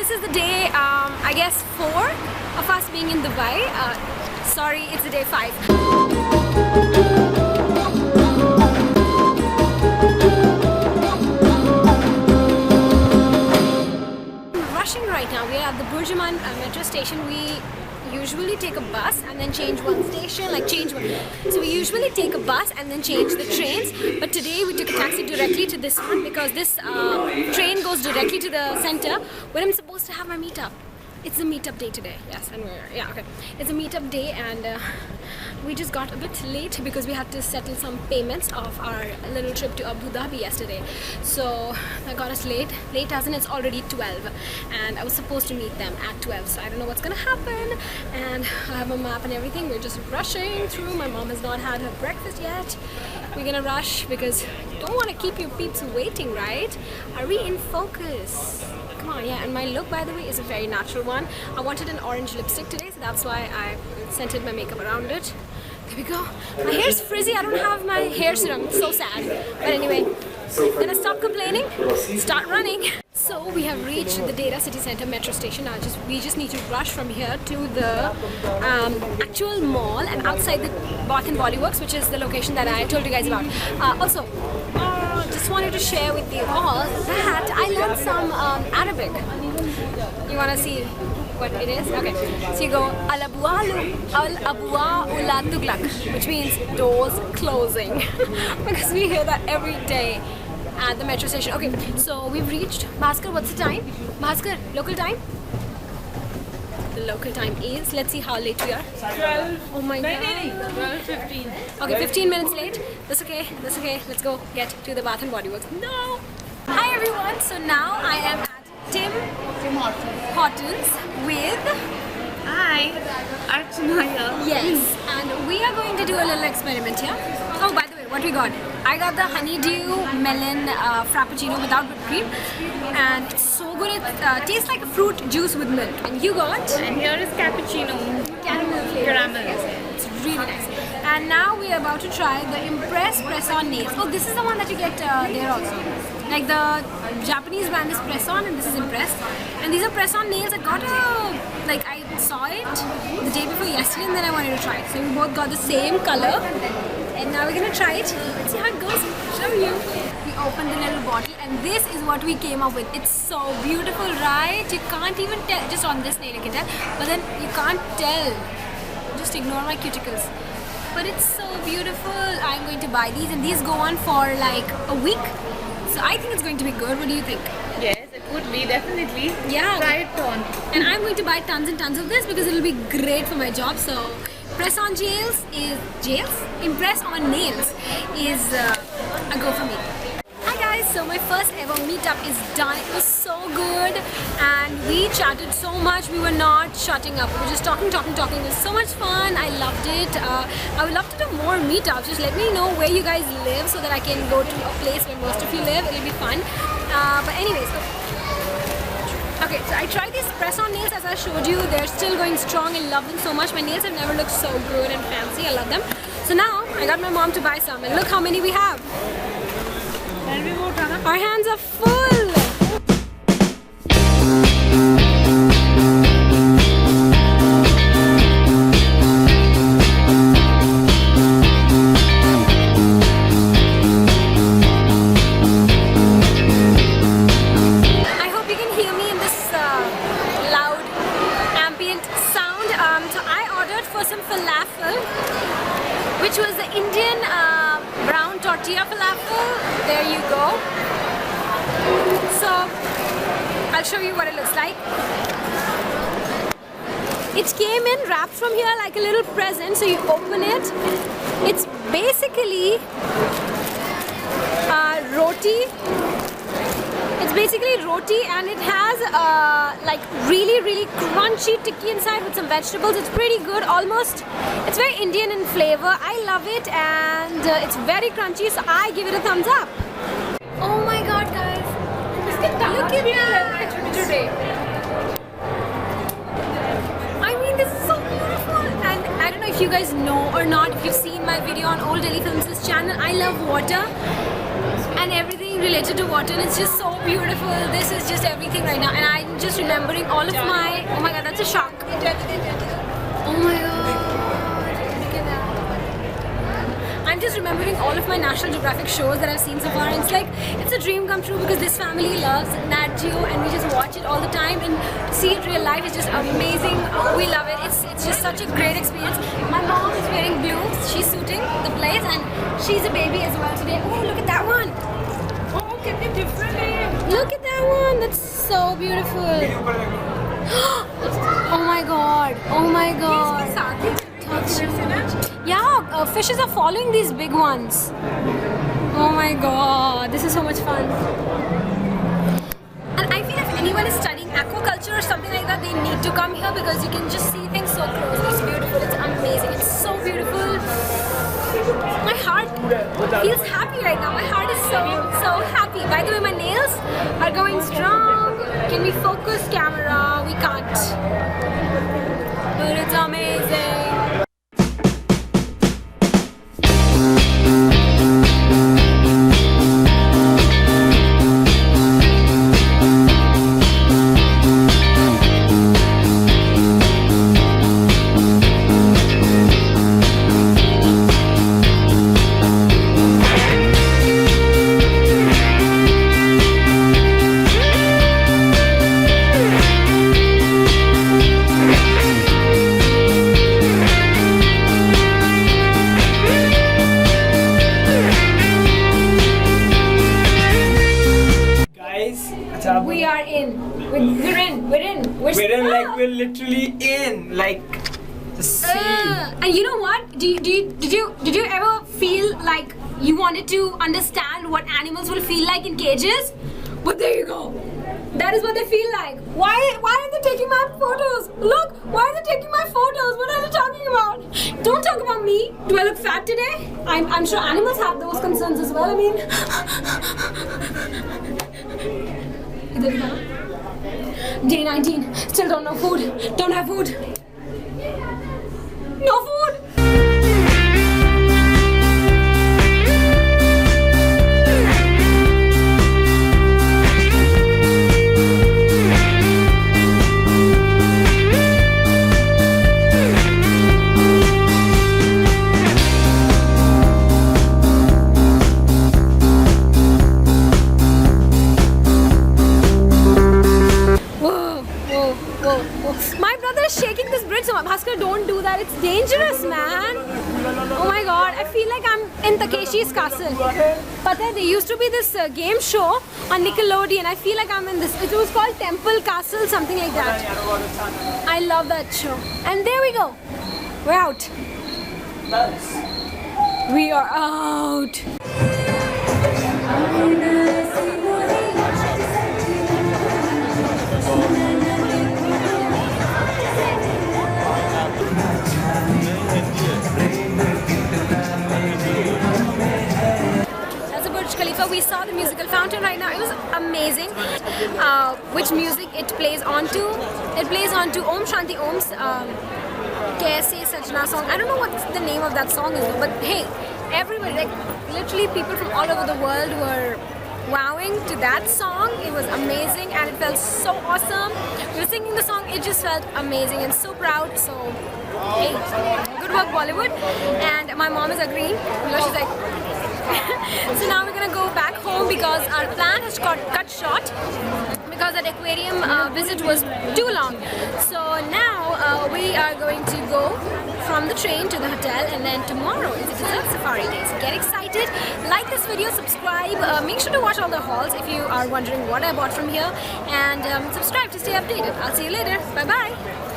this is the day, I guess 4 of us being in Dubai. Sorry, it's the day 5. Rushing right now. We are at the Burj Aman metro station. We usually take a bus and then change one station, so we usually take a bus and then change the trains, but today we took a taxi directly to this one because this train goes directly to the center where I'm supposed to have my meetup. It's a meetup day today, yes, and it's a meetup day, and we just got a bit late because we had to settle some payments of our little trip to Abu Dhabi yesterday. So that got us late as in it's already 12, and I was supposed to meet them at 12, so I don't know what's gonna happen, and I have a map and everything. We're just rushing through. My mom has not had her breakfast yet. We're gonna rush because you don't want to keep your peeps waiting, right? Are we in focus? Come on, yeah, and my look, by the way, is a very natural one. I wanted an orange lipstick today, so that's why I scented my makeup around it. There we go. My hair's frizzy. I don't have my hair serum. It's so sad. But anyway, gonna stop complaining, start running. So we have reached the Deira City Centre metro station. We just need to rush from here to the actual mall and outside the Bath and Body Works, which is the location that I told you guys about. Also, just wanted to share with you all that I learned some Arabic. You wanna see what it is? Okay, so you go al-abwa la tuglaq, which means doors closing, because we hear that every day at the metro station. Okay, so we've reached. Bhaskar, what's the time? Bhaskar, local time? The local time is, let's see how late we are. 12. Oh my god. 12:15. Okay, 15 minutes late. That's okay. Let's go get to the Bath and Body Works. No! Hi everyone, so now I am at Tim Hortons with... Hi, Archana here. Yes, and we are going to do a little experiment here. Oh, by the way, what we got? I got the honeydew melon frappuccino without whipped cream, and it's so good. It tastes like a fruit juice with milk. And you got? And here is cappuccino. Caramel flavor. Caramel. It's really nice. And now we are about to try the Impress press-on nails. Oh, this is the one that you get there also. Like the Japanese brand is press-on and this is Impress. And these are press-on nails. I saw it the day before yesterday and then I wanted to try it. So we both got the same color. And now we're gonna try it. Let's see how it goes. Show you. We opened the little bottle and this is what we came up with. It's so beautiful, right? You can't even tell. Just on this nail you can tell. But then you can't tell. Just ignore my cuticles. But it's so beautiful. I'm going to buy these and these go on for like a week. So I think it's going to be good. What do you think? Yes, it would be, definitely. Yeah. Try it on. And I'm going to buy tons and tons of this because it'll be great for my job. So Impress on nails is a go for me. Hi guys, so my first ever meetup is done. It was so good and we chatted so much. We were not shutting up. We were just talking. It was so much fun. I loved it. I would love to do more meetups. Just let me know where you guys live so that I can go to a place where most of you live. It'll be fun. But anyways, okay, so I tried these press-on nails as I showed you. They're still going strong. I love them so much. My nails have never looked so good and fancy. I love them. So now I got my mom to buy some and look how many we have. Our hands are full. Which was the Indian brown tortilla falafel. There you go. So I'll show you what it looks like. It came in wrapped from here like a little present. So you open it. It's basically roti. It's basically roti and it has like really crunchy tikki inside with some vegetables. It's pretty good, it's very Indian in flavor. I love it and it's very crunchy, so I give it a thumbs up. Oh my god guys, look at that. Today. I mean, this is so beautiful, and I don't know if you guys know or not, if you've seen my video on Old Delhi Films' channel. I love water and everything everything related to water, and it's just so beautiful. This is just everything right now, and I'm just remembering all of my. Oh my god, that's a shock. Oh my god. Look at that. I'm just remembering all of my National Geographic shows that I've seen so far, and it's like, it's a dream come true because this family loves Nat Geo and we just watch it all the time, and to see it real life is just amazing. We love it. It's just such a great experience. My mom is wearing blue. She's suiting the place and she's a baby as well today. Oh, look at that one. Oh, can be different. Look at that one. That's so beautiful. Oh my god. Oh my god. Yeah, fishes are following these big ones. Oh my god, this is so much fun. And I feel if anyone is studying aquaculture or something like that, they need to come here because you can just see things so close. It's beautiful, it's amazing, it's so beautiful. My heart feels happy right now. My heart is so happy. By the way, my nails are going strong. Can we focus camera? We can't. But it's amazing. We are in. We're in. We're literally in, like the sea. And you know what? Did you ever feel like you wanted to understand what animals will feel like in cages? But there you go. That is what they feel like. Why are they taking my photos? Look, why are they taking my photos? What are they talking about? Don't talk about me. Do I look fat today? I'm sure animals have those concerns as well. I mean, Day 19. Still don't know food. Don't have food. No food. My brother is shaking this bridge so much. Bhaskar, don't do that. It's dangerous, man. Oh my god. I feel like I'm in Takeshi's castle. Pata, there used to be this game show on Nickelodeon. I feel like I'm in this. It was called Temple Castle, something like that. I love that show. And there we go. We're out. We are out. We saw the musical fountain right now. It was amazing. Which music it plays onto? It plays onto Om Shanti Om's Kaise Sajna song. I don't know what the name of that song is, but hey, everybody, like literally people from all over the world were wowing to that song. It was amazing and it felt so awesome. We were singing the song, it just felt amazing and so proud. So hey, good work Bollywood. And my mom is agreeing. You know, she's like so now we're gonna go back home because our plan has got cut short because that aquarium visit was too long. So now we are going to go from the train to the hotel, and then tomorrow is a dessert safari day. So get excited, like this video, subscribe, make sure to watch all the hauls if you are wondering what I bought from here, and subscribe to stay updated. I'll see you later. Bye bye.